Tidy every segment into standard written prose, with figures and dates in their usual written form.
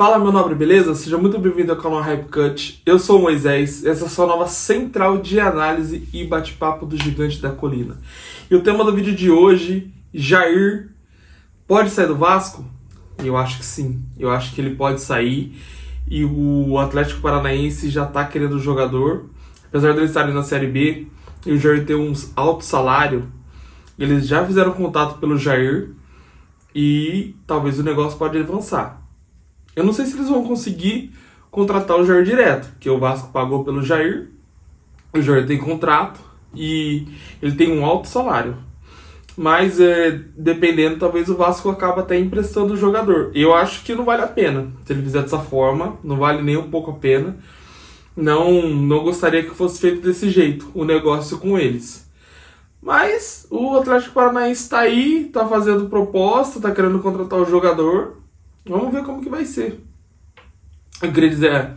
Fala, meu nobre, beleza? Seja muito bem-vindo ao canal HypeCut. Eu sou o Moisés, essa é a sua nova central de análise e bate-papo do Gigante da Colina. E o tema do vídeo de hoje, Jair pode sair do Vasco? Eu acho que sim, eu acho que ele pode sair. E o Atlético Paranaense já tá querendo o jogador. Apesar de eles estarem na Série B e o Jair ter um alto salário, eles já fizeram contato pelo Jair e talvez o negócio pode avançar. Eu não sei se eles vão conseguir contratar o Jair direto, porque o Vasco pagou pelo Jair, o Jair tem contrato e ele tem um alto salário. Mas dependendo, talvez o Vasco acabe até emprestando o jogador. Eu acho que não vale a pena. Se ele fizer dessa forma, não vale nem um pouco a pena. Não gostaria que fosse feito desse jeito, o negócio com eles. Mas o Atlético Paranaense está aí, está fazendo proposta, está querendo contratar o jogador. Vamos ver como que vai ser. Eu queria dizer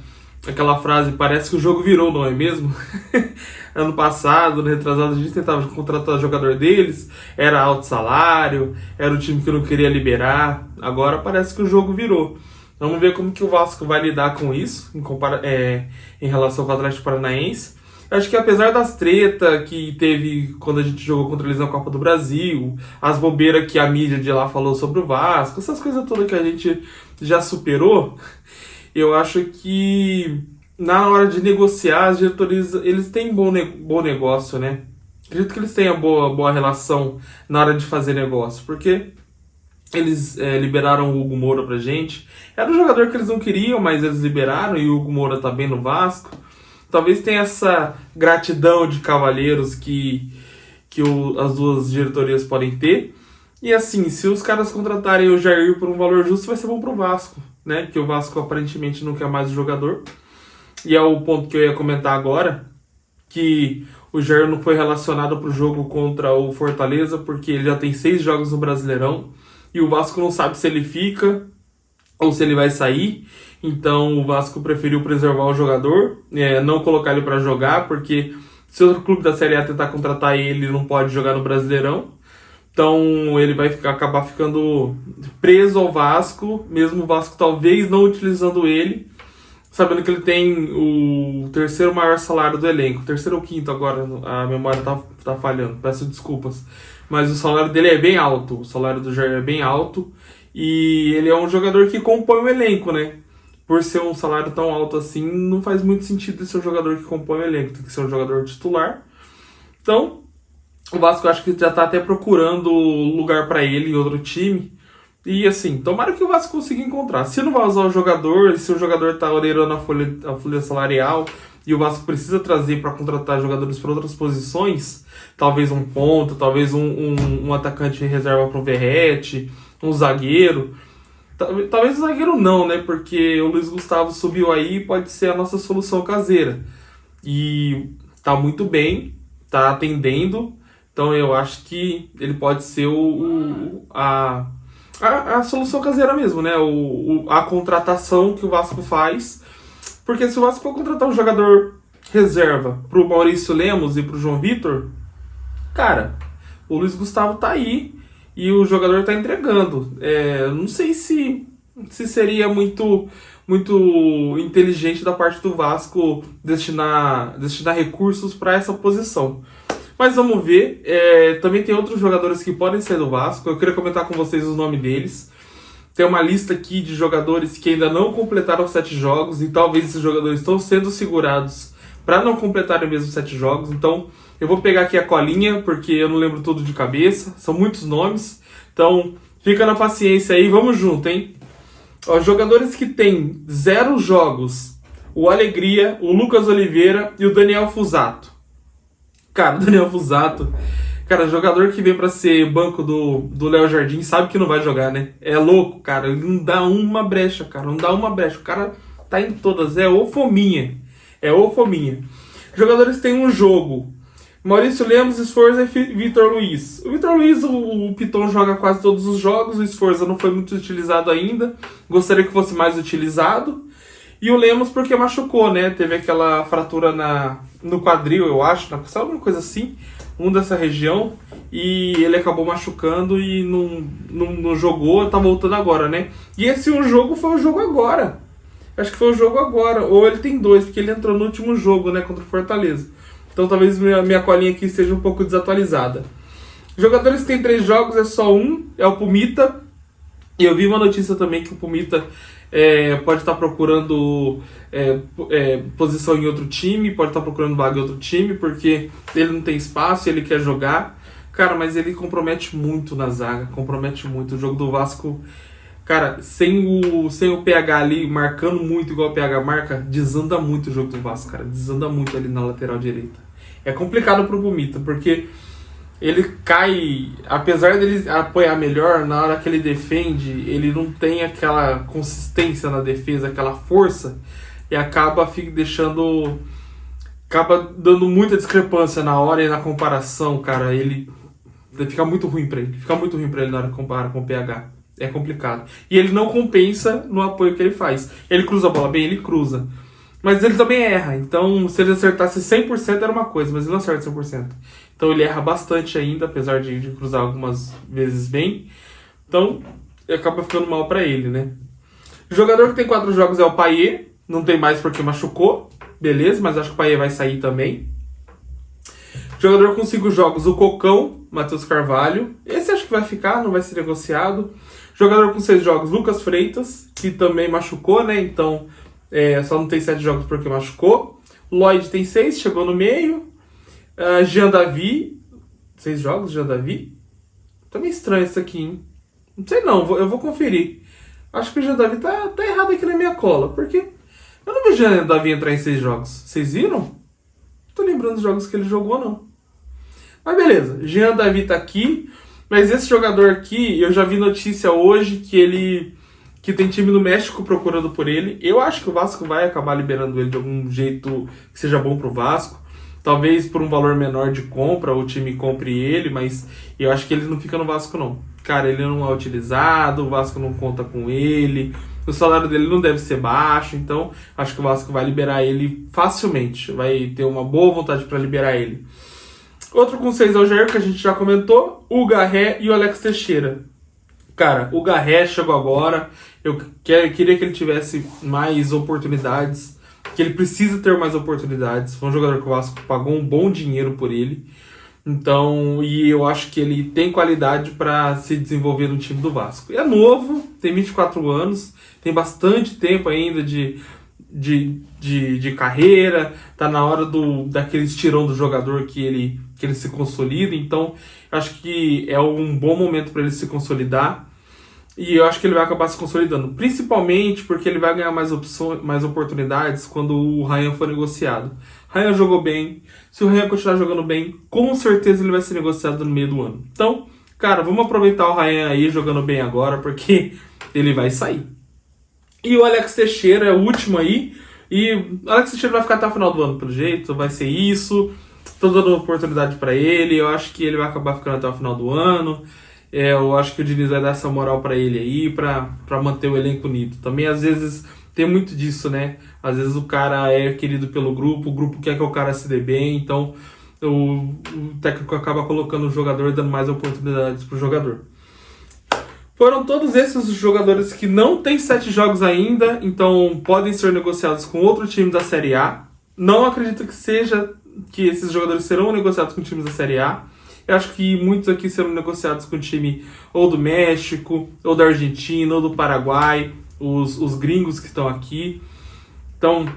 aquela frase, parece que o jogo virou, não é mesmo? Ano passado, no retrasado, a gente tentava contratar o jogador deles, era alto salário, era o time que não queria liberar. Agora parece que o jogo virou. Vamos ver como que o Vasco vai lidar com isso em relação ao Atlético Paranaense. Eu acho que apesar das tretas que teve quando a gente jogou contra eles na Copa do Brasil, as bobeiras que a mídia de lá falou sobre o Vasco, essas coisas todas que a gente já superou, eu acho que na hora de negociar, as diretorias, eles têm bom negócio, né? Acredito que eles tenham boa relação na hora de fazer negócio, porque eles liberaram o Hugo Moura pra gente. Era um jogador que eles não queriam, mas eles liberaram e o Hugo Moura tá bem no Vasco. Talvez tenha essa gratidão de cavalheiros que as duas diretorias podem ter. E assim, se os caras contratarem o Jair por um valor justo, vai ser bom pro Vasco, né? Porque o Vasco aparentemente não quer mais o jogador. E é o ponto que eu ia comentar agora, que o Jair não foi relacionado pro jogo contra o Fortaleza, porque ele já tem 6 jogos no Brasileirão. E o Vasco não sabe se ele fica ou se ele vai sair. Então o Vasco preferiu preservar o jogador, não colocar ele para jogar, porque se outro clube da Série A tentar contratar ele, não pode jogar no Brasileirão. Então ele vai acabar ficando preso ao Vasco, mesmo o Vasco talvez não utilizando ele, sabendo que ele tem o terceiro maior salário do elenco. Terceiro ou quinto agora, a memória tá falhando, peço desculpas. Mas o salário dele é bem alto, o salário do Jair é bem alto. E ele é um jogador que compõe o elenco, né? Por ser um salário tão alto assim, não faz muito sentido ser um jogador que compõe o elenco, tem que ser um jogador titular. Então, o Vasco acho que já tá até procurando lugar para ele em outro time. E assim, tomara que o Vasco consiga encontrar. Se não vai usar o jogador, se o jogador tá orelhando a folha salarial e o Vasco precisa trazer para contratar jogadores para outras posições, talvez um ponta, talvez um atacante em reserva pro Verratti, um zagueiro. Talvez o zagueiro não, né? Porque o Luiz Gustavo subiu aí e pode ser a nossa solução caseira. E tá muito bem, tá atendendo. Então eu acho que ele pode ser a solução caseira mesmo, né? A contratação que o Vasco faz. Porque se o Vasco for contratar um jogador reserva pro Maurício Lemos e pro João Vitor, cara, o Luiz Gustavo tá aí. E o jogador está entregando. Não sei se seria muito inteligente da parte do Vasco destinar recursos para essa posição. Mas vamos ver. Também tem outros jogadores que podem sair do Vasco. Eu queria comentar com vocês o nome deles. Tem uma lista aqui de jogadores que ainda não completaram 7 jogos. E talvez esses jogadores estão sendo segurados para não completarem mesmo 7 jogos. Então eu vou pegar aqui a colinha, porque eu não lembro tudo de cabeça. São muitos nomes. Então, fica na paciência aí. Vamos junto, hein? Ó, jogadores que tem 0 jogos. O Alegria, o Lucas Oliveira e o Daniel Fusato. Cara, o Daniel Fusato... Cara, jogador que vem pra ser banco do Léo Jardim sabe que não vai jogar, né? É louco, cara. Ele não dá uma brecha, cara. Não dá uma brecha. O cara tá em todas. É o fominha. Jogadores têm um jogo. Maurício Lemos, Sforza e Vitor Luiz. O Vitor Luiz, o Piton joga quase todos os jogos. O Sforza não foi muito utilizado ainda. Gostaria que fosse mais utilizado. E o Lemos porque machucou, né? Teve aquela fratura no quadril, eu acho. Alguma coisa assim. um dessa região, e ele acabou machucando e não jogou, tá voltando agora, né? E esse um jogo foi o jogo agora. Acho que foi o jogo agora, ou ele tem dois, porque ele entrou no último jogo, né, contra o Fortaleza. Então talvez minha colinha aqui esteja um pouco desatualizada. Jogadores que tem 3 jogos, é só um, é o Pumita. E eu vi uma notícia também que o Pumita pode estar procurando posição em outro time, pode estar procurando vaga em outro time, porque ele não tem espaço e ele quer jogar. Cara, mas ele compromete muito na zaga, compromete muito. O jogo do Vasco, cara, sem o PH ali marcando muito igual o PH marca, desanda muito o jogo do Vasco, cara. Desanda muito ali na lateral direita. É complicado pro Pumita, porque ele cai, apesar dele apoiar melhor, na hora que ele defende, ele não tem aquela consistência na defesa, aquela força, e acaba dando muita discrepância na hora e na comparação, cara. Ele fica muito ruim pra ele, na hora que compara com o PH. É complicado. E ele não compensa no apoio que ele faz. Ele cruza a bola bem, ele cruza. Mas ele também erra. Então, se ele acertasse 100% era uma coisa, mas ele não acerta 100%. Então ele erra bastante ainda, apesar de cruzar algumas vezes bem. Então, acaba ficando mal pra ele, né? O jogador que tem 4 jogos é o Payet. Não tem mais porque machucou. Beleza, mas acho que o Payet vai sair também. Jogador com 5 jogos, o Cocão, Matheus Carvalho. Esse acho que vai ficar, não vai ser negociado. Jogador com 6 jogos, Lucas Freitas, que também machucou, né? Então, só não tem 7 jogos porque machucou. Lloyd tem 6, chegou no meio. Jean Davi, 6 jogos, Jean Davi. Tá meio estranho isso aqui, hein? Não sei não, eu vou conferir. Acho que o Jean Davi tá errado aqui na minha cola, porque eu não vi o Jean Davi entrar em 6 jogos. Vocês viram? Não tô lembrando dos jogos que ele jogou, não. Mas beleza, Jean Davi tá aqui. Mas esse jogador aqui, eu já vi notícia hoje que tem time no México procurando por ele. Eu acho que o Vasco vai acabar liberando ele de algum jeito que seja bom pro Vasco. Talvez por um valor menor de compra, o time compre ele, mas eu acho que ele não fica no Vasco, não. Cara, ele não é utilizado, o Vasco não conta com ele, o salário dele não deve ser baixo, então acho que o Vasco vai liberar ele facilmente. Vai ter uma boa vontade para liberar ele. Outro com 6 é o Jair, que a gente já comentou, o Garré e o Alex Teixeira. Cara, o Garré chegou agora, eu queria que ele tivesse mais oportunidades, que ele precisa ter mais oportunidades. Foi um jogador que o Vasco pagou um bom dinheiro por ele. Então, e eu acho que ele tem qualidade para se desenvolver no time do Vasco. É novo, tem 24 anos, tem bastante tempo ainda de carreira, tá na hora daquele estirão do jogador que ele se consolida. Então, acho que é um bom momento para ele se consolidar. E eu acho que ele vai acabar se consolidando, principalmente porque ele vai ganhar mais oportunidades quando o Ryan for negociado. Ryan jogou bem, se o Ryan continuar jogando bem, com certeza ele vai ser negociado no meio do ano. Então, cara, vamos aproveitar o Ryan aí jogando bem agora, porque ele vai sair. E o Alex Teixeira é o último aí, e o Alex Teixeira vai ficar até o final do ano pelo jeito, vai ser isso. Tô dando oportunidade para ele, eu acho que ele vai acabar ficando até o final do ano. Eu acho que o Diniz vai dar essa moral pra ele aí, pra manter o elenco unido. Também, às vezes, tem muito disso, né? Às vezes o cara é querido pelo grupo, o grupo quer que o cara se dê bem, então o técnico acaba colocando o jogador e dando mais oportunidades pro jogador. Foram todos esses os jogadores que não têm 7 jogos ainda, então podem ser negociados com outro time da Série A. Não acredito que esses jogadores serão negociados com times da Série A. Eu acho que muitos aqui serão negociados com o time ou do México, ou da Argentina, ou do Paraguai, os gringos que estão aqui. Então,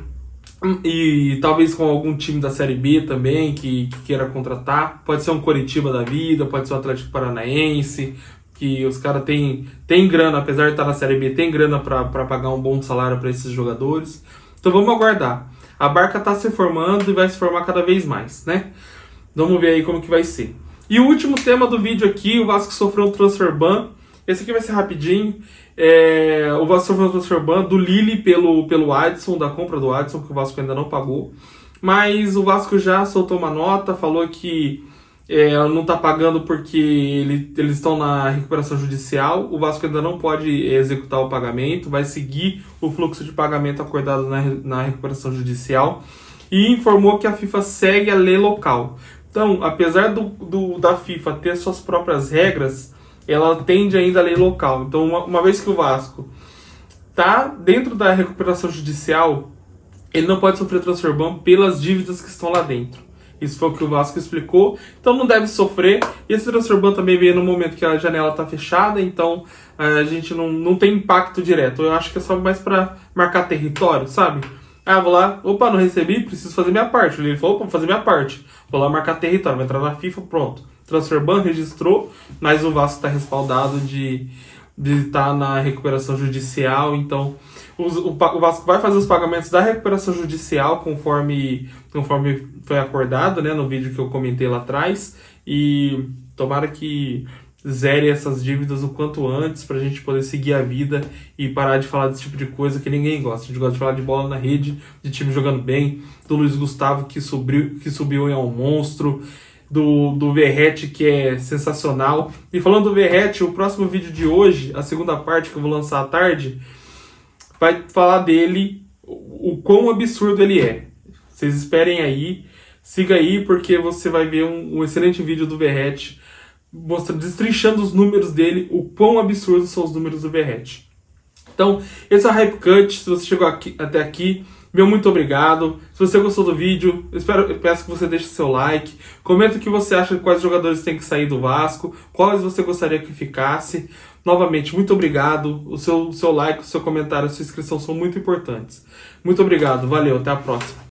e talvez com algum time da Série B também que queira contratar. Pode ser um Coritiba da vida, pode ser um Atlético Paranaense, que os caras têm grana, apesar de estar na Série B, tem grana para pagar um bom salário para esses jogadores. Então vamos aguardar. A barca está se formando e vai se formar cada vez mais, né? Vamos ver aí como que vai ser. E o último tema do vídeo aqui, o Vasco sofreu um transfer ban. Esse aqui vai ser rapidinho. O Vasco sofreu um transfer ban do Lille pelo Adson, da compra do Adson, que o Vasco ainda não pagou. Mas o Vasco já soltou uma nota, falou que não está pagando porque eles estão na recuperação judicial. O Vasco ainda não pode executar o pagamento, vai seguir o fluxo de pagamento acordado na recuperação judicial. E informou que a FIFA segue a lei local. Então, apesar da FIFA ter suas próprias regras, ela atende ainda a lei local. Então, uma vez que o Vasco tá dentro da recuperação judicial, ele não pode sofrer transfer ban pelas dívidas que estão lá dentro. Isso foi o que o Vasco explicou. Então não deve sofrer. E esse transfer ban também veio no momento que a janela está fechada, então a gente não tem impacto direto. Eu acho que é só mais para marcar território, sabe? Ah, vou lá, opa, não recebi, preciso fazer minha parte. Ele falou, opa, vou fazer minha parte. Vou lá marcar território, vai entrar na FIFA, pronto. Transfer ban, registrou, mas o Vasco está respaldado de estar na recuperação judicial, então o Vasco vai fazer os pagamentos da recuperação judicial conforme foi acordado, né, no vídeo que eu comentei lá atrás, e tomara que zere essas dívidas o quanto antes pra gente poder seguir a vida e parar de falar desse tipo de coisa que ninguém gosta. A gente gosta de falar de bola na rede, de time jogando bem, do Luiz Gustavo que subiu e é um monstro, do Verratti, que é sensacional. E falando do Verratti, o próximo vídeo de hoje, a segunda parte que eu vou lançar à tarde, vai falar dele, o quão absurdo ele é. Vocês esperem aí, siga aí, porque você vai ver um excelente vídeo do Verratti, destrinchando os números dele, o quão absurdos são os números do Verratti. Então, esse é o Hype Cut. Se você chegou até aqui, meu muito obrigado. Se você gostou do vídeo, eu peço que você deixe seu like. Comenta o que você acha, quais jogadores têm que sair do Vasco, quais você gostaria que ficasse. Novamente, muito obrigado. O seu like, o seu comentário, a sua inscrição são muito importantes. Muito obrigado, valeu, até a próxima.